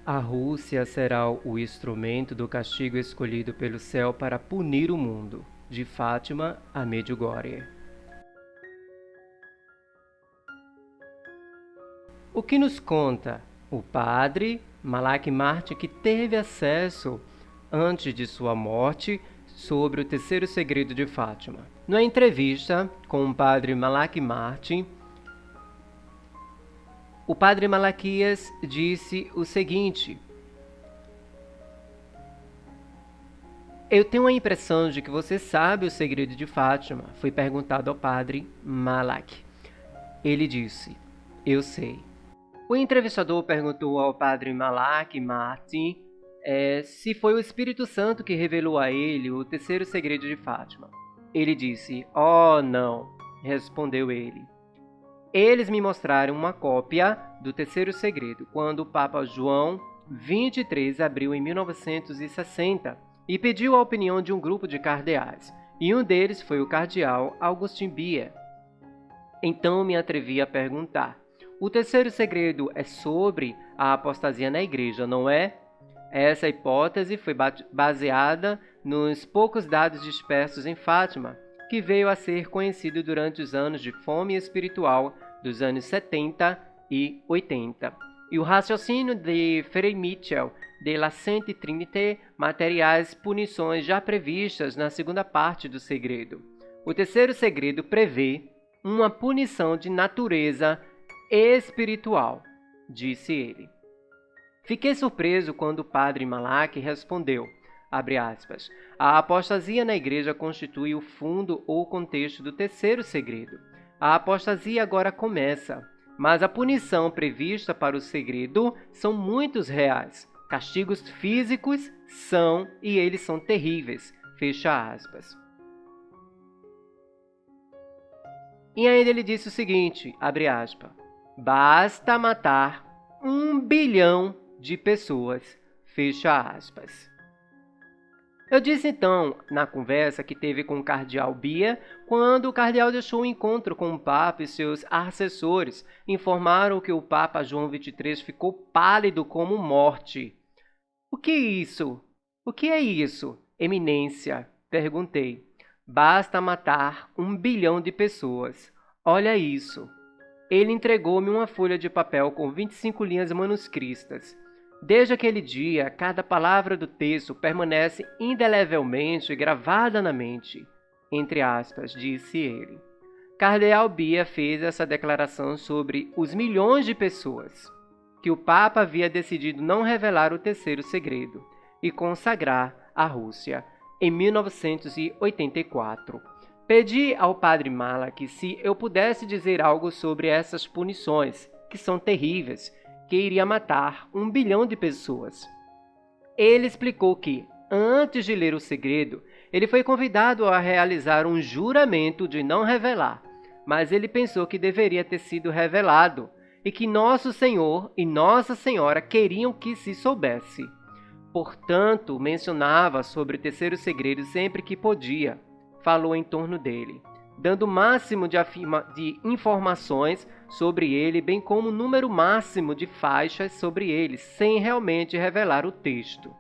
A Rússia será o instrumento do castigo escolhido pelo céu para punir o mundo. De Fátima a Medjugorje. O que nos conta o padre Malachi Martin, que teve acesso, antes de sua morte, sobre o terceiro segredo de Fátima. Na entrevista com o padre Malachi Martin, o padre Malaquias disse o seguinte: eu tenho a impressão de que você sabe o segredo de Fátima, foi perguntado ao padre Malachi. Ele disse: eu sei. O entrevistador perguntou ao padre Malachi Martin se foi o Espírito Santo que revelou a ele o terceiro segredo de Fátima. Ele disse: oh, não, respondeu ele. Eles me mostraram uma cópia do terceiro segredo quando o Papa João XXIII abriu em 1960 e pediu a opinião de um grupo de cardeais, e um deles foi o cardeal Augustin Bia. Então me atrevi a perguntar: o terceiro segredo é sobre a apostasia na igreja, não é? Essa hipótese foi baseada nos poucos dados dispersos em Fátima, que veio a ser conhecido durante os anos de fome espiritual dos anos 70 e 80. E o raciocínio de Frei Michel de la Sainte Trinité, materiais punições já previstas na segunda parte do segredo. O terceiro segredo prevê uma punição de natureza espiritual, disse ele. Fiquei surpreso quando o padre Malachi respondeu, abre aspas, a apostasia na igreja constitui o fundo ou contexto do terceiro segredo. A apostasia agora começa, mas a punição prevista para o segredo são muito reais. Castigos físicos são, e eles são terríveis, fecha aspas. E ainda ele disse o seguinte, abre aspas, basta matar 1 bilhão de pessoas, fecha aspas. Eu disse então, na conversa que teve com o cardeal Bia, quando o cardeal deixou o encontro com o Papa e seus assessores, informaram que o Papa João XXIII ficou pálido como morte. O que é isso? O que é isso, Eminência? Perguntei. Basta matar 1 bilhão de pessoas. Olha isso. Ele entregou-me uma folha de papel com 25 linhas manuscritas. Desde aquele dia, cada palavra do texto permanece indelevelmente gravada na mente, entre aspas, disse ele. Cardeal Bia fez essa declaração sobre os milhões de pessoas que o Papa havia decidido não revelar o terceiro segredo e consagrar a Rússia em 1984. Pedi ao padre Malachi se eu pudesse dizer algo sobre essas punições, que são terríveis, que iria matar 1 bilhão de pessoas. Ele explicou que, antes de ler o segredo, ele foi convidado a realizar um juramento de não revelar, mas ele pensou que deveria ter sido revelado e que Nosso Senhor e Nossa Senhora queriam que se soubesse. Portanto, mencionava sobre o terceiro segredo sempre que podia. Falou em torno dele, dando o máximo de informações sobre ele, bem como o número máximo de faixas sobre ele, sem realmente revelar o texto.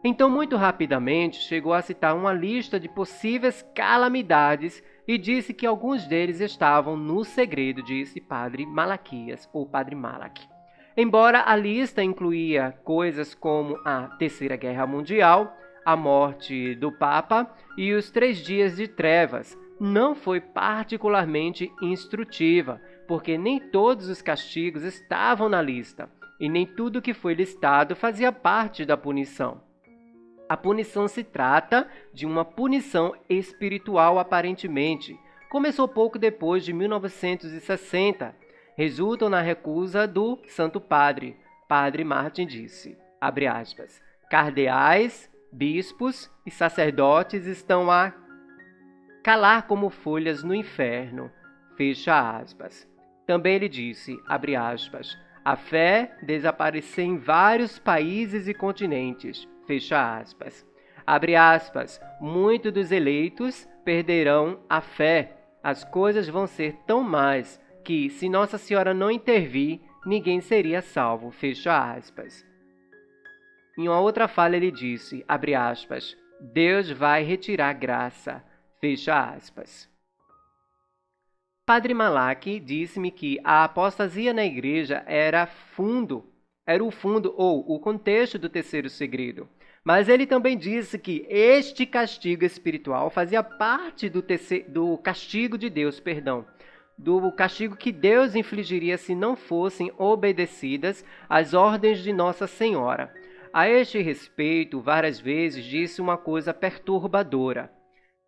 Então, muito rapidamente, chegou a citar uma lista de possíveis calamidades e disse que alguns deles estavam no segredo, disse padre Malaquias, ou padre Malachi. Embora a lista incluía coisas como a Terceira Guerra Mundial, a morte do Papa e os 3 dias de trevas, não foi particularmente instrutiva, porque nem todos os castigos estavam na lista, e nem tudo que foi listado fazia parte da punição. A punição se trata de uma punição espiritual aparentemente. Começou pouco depois de 1960. Resultam na recusa do Santo Padre. Padre Martin disse, abre aspas, cardeais, bispos e sacerdotes estão a calar como folhas no inferno, fecha aspas. Também ele disse, abre aspas, a fé desapareceu em vários países e continentes, fecha aspas. Abre aspas, muitos dos eleitos perderão a fé. As coisas vão ser tão más que, se Nossa Senhora não intervir, ninguém seria salvo, fecha aspas. Em uma outra fala ele disse, abre aspas, Deus vai retirar graça, fecha aspas. Padre Malak disse-me que a apostasia na igreja era o fundo ou o contexto do terceiro segredo. Mas ele também disse que este castigo espiritual fazia parte do castigo de Deus, do castigo que Deus infligiria se não fossem obedecidas às ordens de Nossa Senhora. A este respeito, várias vezes disse uma coisa perturbadora.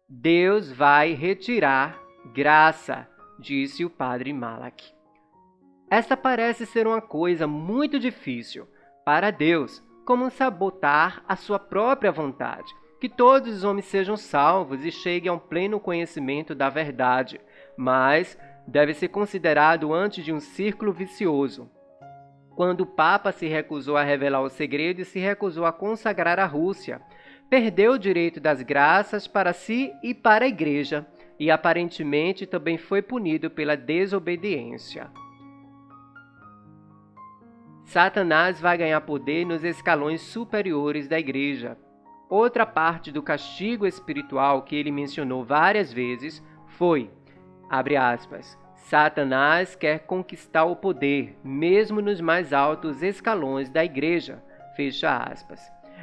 Deus vai retirar graça, disse o padre Malak. Esta parece ser uma coisa muito difícil para Deus, como sabotar a sua própria vontade, que todos os homens sejam salvos e cheguem ao pleno conhecimento da verdade, mas deve ser considerado antes de um círculo vicioso. Quando o Papa se recusou a revelar o segredo e se recusou a consagrar a Rússia, perdeu o direito das graças para si e para a Igreja, e aparentemente também foi punido pela desobediência. Satanás vai ganhar poder nos escalões superiores da Igreja. Outra parte do castigo espiritual que ele mencionou várias vezes foi, abre aspas, Satanás quer conquistar o poder, mesmo nos mais altos escalões da Igreja, fecha aspas.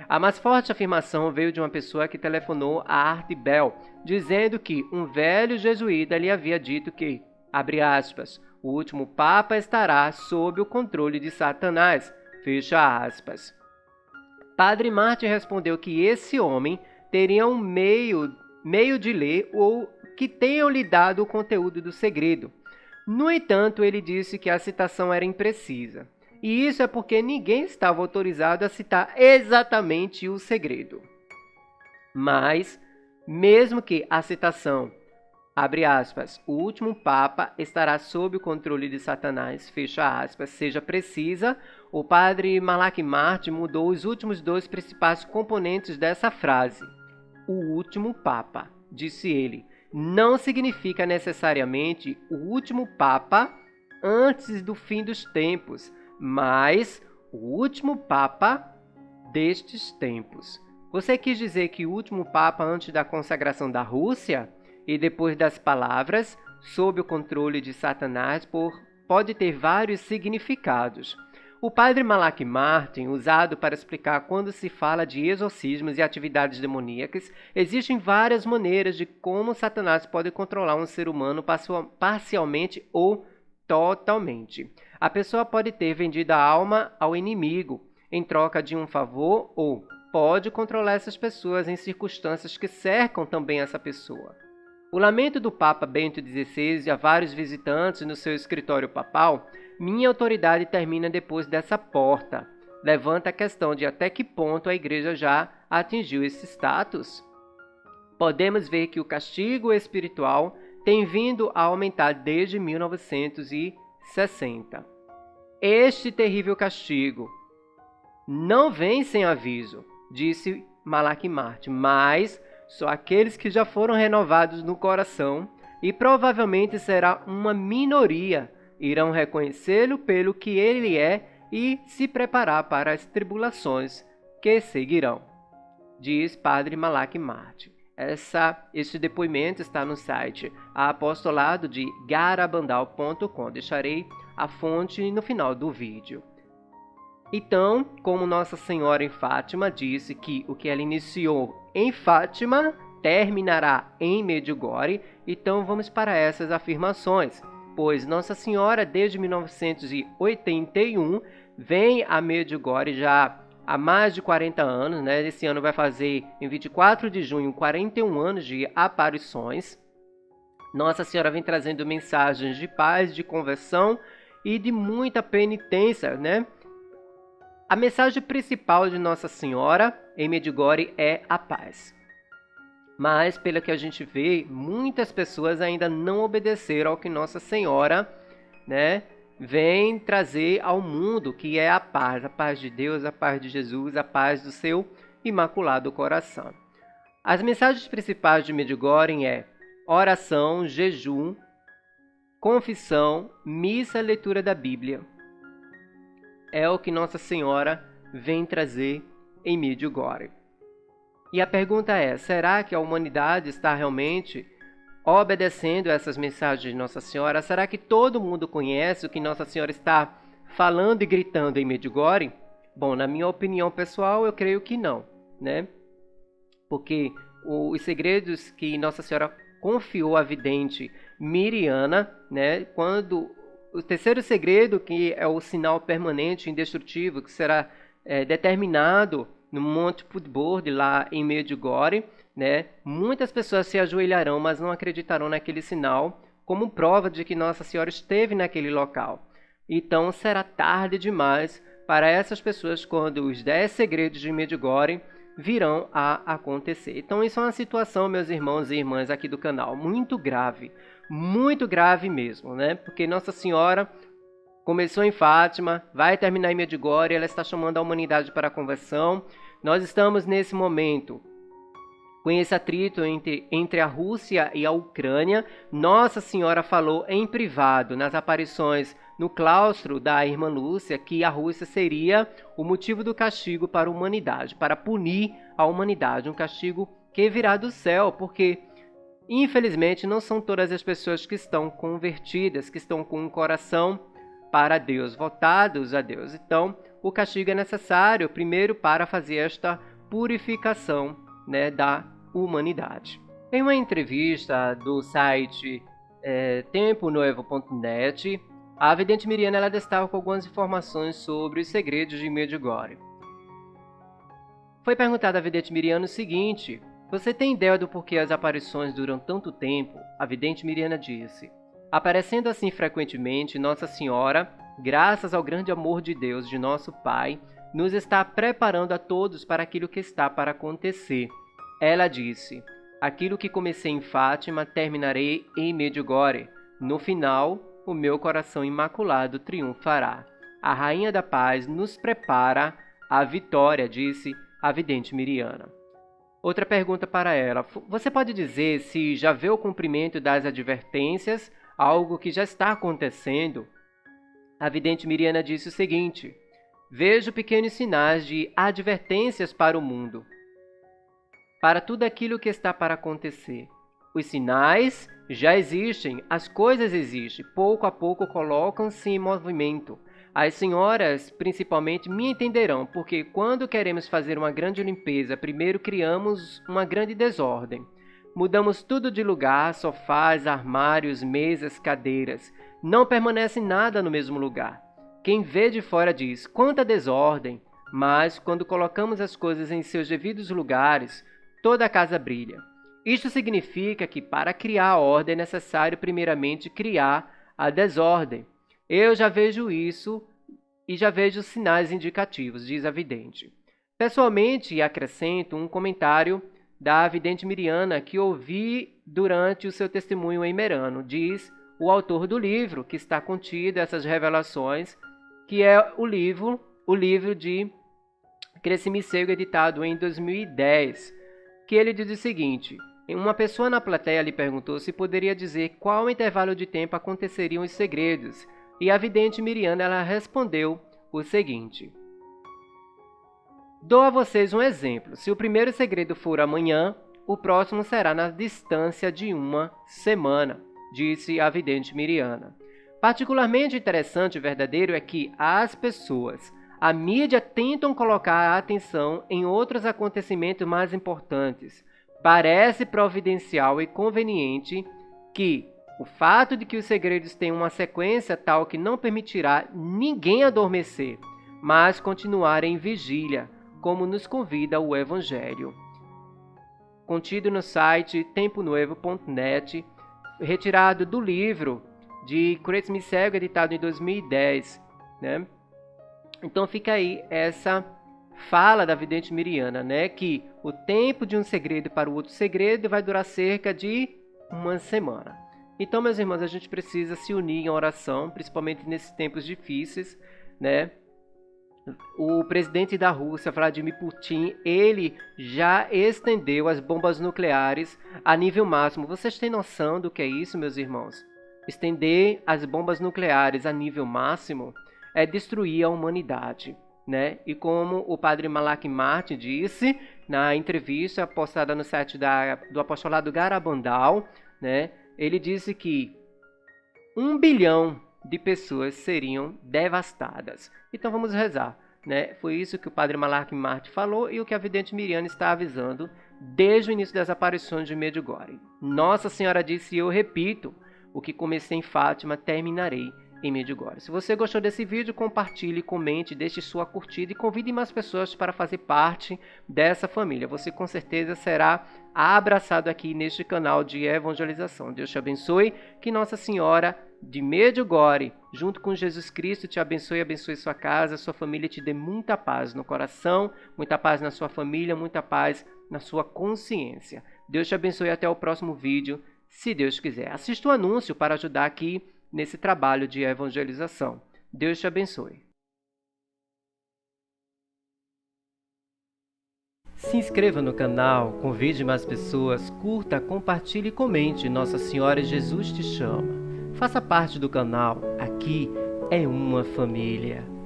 A mais forte afirmação veio de uma pessoa que telefonou a Art Bell, dizendo que um velho jesuíta lhe havia dito que, abre aspas, o último Papa estará sob o controle de Satanás, fecha aspas. Padre Martin respondeu que esse homem teria um meio de ler ou que tenham lhe dado o conteúdo do segredo. No entanto, ele disse que a citação era imprecisa. E isso é porque ninguém estava autorizado a citar exatamente o segredo. Mas, mesmo que a citação, abre aspas, o último Papa estará sob o controle de Satanás, fecha aspas, seja precisa, o padre Malak Martin mudou os últimos dois principais componentes dessa frase. O último Papa, disse ele, não significa necessariamente o último Papa antes do fim dos tempos, mas o último Papa destes tempos. Você quis dizer que o último Papa antes da consagração da Rússia e depois das palavras sob o controle de Satanás pode ter vários significados. O padre Malak Martin, usado para explicar quando se fala de exorcismos e atividades demoníacas, existem várias maneiras de como Satanás pode controlar um ser humano parcialmente ou totalmente. A pessoa pode ter vendido a alma ao inimigo em troca de um favor ou pode controlar essas pessoas em circunstâncias que cercam também essa pessoa. O lamento do Papa Bento XVI a vários visitantes no seu escritório papal, minha autoridade termina depois dessa porta. Levanta a questão de até que ponto a Igreja já atingiu esse status. Podemos ver que o castigo espiritual tem vindo a aumentar desde 1960. Este terrível castigo não vem sem aviso, disse Malak Martin, mas só aqueles que já foram renovados no coração, e provavelmente será uma minoria, irão reconhecê-lo pelo que ele é e se preparar para as tribulações que seguirão, diz Padre Malak Martin. Este depoimento está no site apostolado de garabandal.com. Deixarei a fonte no final do vídeo. Então, como Nossa Senhora em Fátima disse que o que ela iniciou em Fátima terminará em Medjugorje, então vamos para essas afirmações, pois Nossa Senhora desde 1981 vem a Medjugorje já há mais de 40 anos, né? Esse ano vai fazer, em 24 de junho, 41 anos de aparições. Nossa Senhora vem trazendo mensagens de paz, de conversão e de muita penitência, né? A mensagem principal de Nossa Senhora em Medjugorje é a paz. Mas, pelo que a gente vê, muitas pessoas ainda não obedeceram ao que Nossa Senhora, né, vem trazer ao mundo, que é a paz de Deus, a paz de Jesus, a paz do seu imaculado coração. As mensagens principais de Medjugorje é oração, jejum, confissão, missa, leitura da Bíblia. É o que Nossa Senhora vem trazer em Medjugorje. E a pergunta é, será que a humanidade está realmente obedecendo essas mensagens de Nossa Senhora? Será que todo mundo conhece o que Nossa Senhora está falando e gritando em Medjugorje? Bom, na minha opinião pessoal, eu creio que não, né? Porque os segredos que Nossa Senhora confiou à vidente Miriana, né? Quando o terceiro segredo, que é o sinal permanente indestrutível, que será determinado no Monte Pudbord, lá em Medjugorje, né? Muitas pessoas se ajoelharão, mas não acreditarão naquele sinal como prova de que Nossa Senhora esteve naquele local. Então será tarde demais para essas pessoas quando os 10 segredos de Medjugorje virão a acontecer. Então isso é uma situação, meus irmãos e irmãs aqui do canal, muito grave mesmo, né? Porque Nossa Senhora começou em Fátima, vai terminar em Medjugorje, ela está chamando a humanidade para a conversão. Nós estamos nesse momento com esse atrito entre a Rússia e a Ucrânia. Nossa Senhora falou em privado, nas aparições no claustro da irmã Lúcia, que a Rússia seria o motivo do castigo para a humanidade, para punir a humanidade, um castigo que virá do céu, porque infelizmente não são todas as pessoas que estão convertidas, que estão com um coração para Deus, voltados a Deus. Então, o castigo é necessário, primeiro, para fazer esta purificação, né, da humanidade. Em uma entrevista do site temponoevo.net, a vidente Miriana ela destaca algumas informações sobre os segredos de Medjugorje. Foi perguntada à vidente Miriana o seguinte: você tem ideia do porquê as aparições duram tanto tempo? A vidente Miriana disse: aparecendo assim frequentemente, Nossa Senhora, graças ao grande amor de Deus, de nosso Pai, nos está preparando a todos para aquilo que está para acontecer. Ela disse: aquilo que comecei em Fátima, terminarei em Medjugorje. No final, o meu coração imaculado triunfará. A Rainha da Paz nos prepara a vitória, disse a vidente Miriana. Outra pergunta para ela: você pode dizer se já vê o cumprimento das advertências, algo que já está acontecendo? A vidente Miriana disse o seguinte: vejo pequenos sinais de advertências para o mundo, para tudo aquilo que está para acontecer. Os sinais já existem, as coisas existem, pouco a pouco colocam-se em movimento. As senhoras, principalmente, me entenderão, porque quando queremos fazer uma grande limpeza, primeiro criamos uma grande desordem. Mudamos tudo de lugar, sofás, armários, mesas, cadeiras. Não permanece nada no mesmo lugar. Quem vê de fora diz: quanta desordem! Mas, quando colocamos as coisas em seus devidos lugares, toda a casa brilha. Isto significa que para criar a ordem é necessário primeiramente criar a desordem. Eu já vejo isso e já vejo sinais indicativos, diz a vidente. Pessoalmente, acrescento um comentário da vidente Miriana que ouvi durante o seu testemunho em Merano, diz o autor do livro que está contido essas revelações, que é o livro de Crescimicego, editado em 2010, que ele diz o seguinte: uma pessoa na plateia lhe perguntou se poderia dizer qual intervalo de tempo aconteceriam os segredos, e a vidente Miriana ela respondeu o seguinte: dou a vocês um exemplo. Se o primeiro segredo for amanhã, o próximo será na distância de uma semana, disse a vidente Miriana. Particularmente interessante e verdadeiro é que as pessoas, a mídia, tentam colocar a atenção em outros acontecimentos mais importantes. Parece providencial e conveniente que o fato de que os segredos têm uma sequência tal que não permitirá ninguém adormecer, mas continuar em vigília, como nos convida o Evangelho. Contido no site temponoevo.net, retirado do livro de Crescimicego, editado em 2010, né? Então fica aí essa fala da vidente Miriana, né? Que o tempo de um segredo para o outro segredo vai durar cerca de uma semana. Então, meus irmãos, a gente precisa se unir em oração, principalmente nesses tempos difíceis, né? O presidente da Rússia, Vladimir Putin, ele já estendeu as bombas nucleares a nível máximo. Vocês têm noção do que é isso, meus irmãos? Estender as bombas nucleares a nível máximo é destruir a humanidade. né? E como o padre Malak Martin disse na entrevista postada no site do Apostolado Garabandal, né? Ele disse que 1 bilhão de pessoas seriam devastadas. Então vamos rezar, né? Foi isso que o padre Malak Martin falou e o que a vidente Miriane está avisando desde o início das aparições de Medjugorje. Nossa Senhora disse, e eu repito, o que comecei em Fátima, terminarei em Medjugorje. Se você gostou desse vídeo, compartilhe, comente, deixe sua curtida e convide mais pessoas para fazer parte dessa família. Você com certeza será abraçado aqui neste canal de evangelização. Deus te abençoe, que Nossa Senhora de Medjugorje, junto com Jesus Cristo, te abençoe, abençoe sua casa, sua família, te dê muita paz no coração, muita paz na sua família, muita paz na sua consciência. Deus te abençoe, até o próximo vídeo, se Deus quiser. Assista o anúncio para ajudar aqui nesse trabalho de evangelização. Deus te abençoe. Se inscreva no canal, convide mais pessoas, curta, compartilhe e comente. Nossa Senhora Jesus te chama. Faça parte do canal. Aqui é uma família.